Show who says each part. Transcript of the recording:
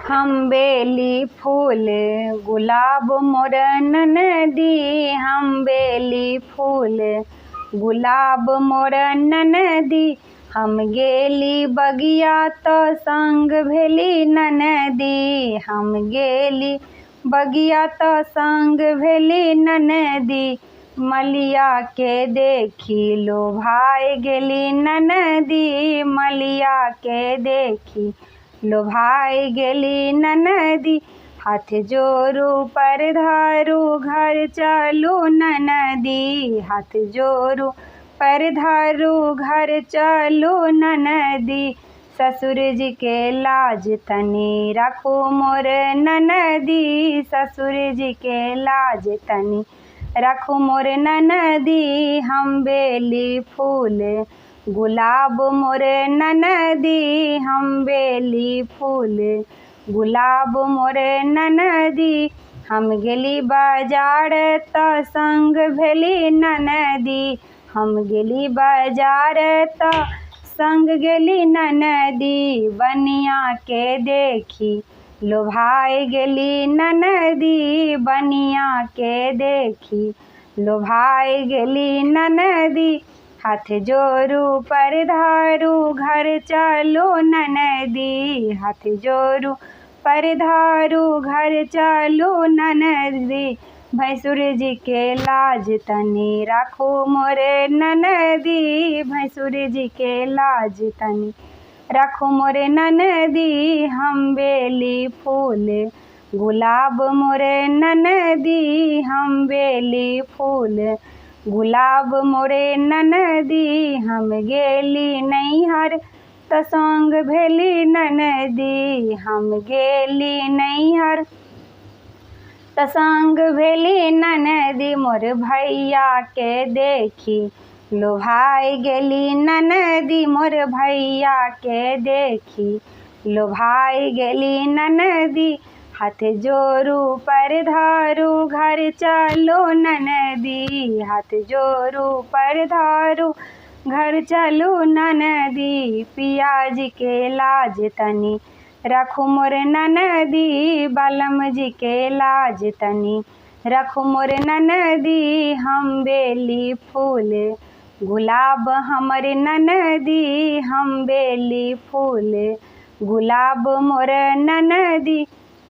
Speaker 1: हम बेली फूल गुलाब मोर ननदी, हम बेली फूल गुलाब मोर ननदी। हम गेली बगिया तो संग भेली ननदी, हम गेली बगिया तो संग भेली ननदी। मलिया के देखी लोभाए गेली ननदी, मलिया के देखी लोभाए गेली ननदी। हाथ जोरू पर धारू घर चलू ननदी, हाथ जोरू पर धारू घर चलू ननदी। ससुर जी के लाज तनी रखू मोर ननदी, ससुर जी के लाज तनी रखू मोर ननदी। हम बेली फूल गुलाब मोर ननदी, हम बेली फूल गुलाब मोर ननदी। हम गेली बाजार तो संग भेली ननदी, हम गेली बाजार तो संग गेली ननदी। बनिया के देखी लोभाए गेली ननदी, बनिया के देखी लोभाए गेली ननदी। हाथ जोरू पर धारू घर चलो ननदी, हाथ जोरू पर धारू घर चलो ननदी। भैंसुर जी के लाज तनी राखो मोरे ननदी, भैंसुर जी के लाज तनी राखो मोरे ननदी। हम बेली फूल गुलाब मोरे ननदी, हम बेली फूल गुलाब मोरे ननदी। हम गेली नैहर तो संग भेली ननदी, हम गेली नैहर तो संग भेली ननदी। मोर भैया के देखी लोभाए गेली ननदी, मोर भैया के देखी लोभाए गेली ननदी। हाथ जोरू पर धारू घर चलो ननदी, हाथ जोरू पर धारू घर चलो ननदी। पियाज के लाज तनी रखू मोर ननदी, बालम जी के लाज तनी रखू मोर ननदी। हम बेली फूल गुलाब हमर ननदी, हम बेली फूल गुलाब मोर ननदी।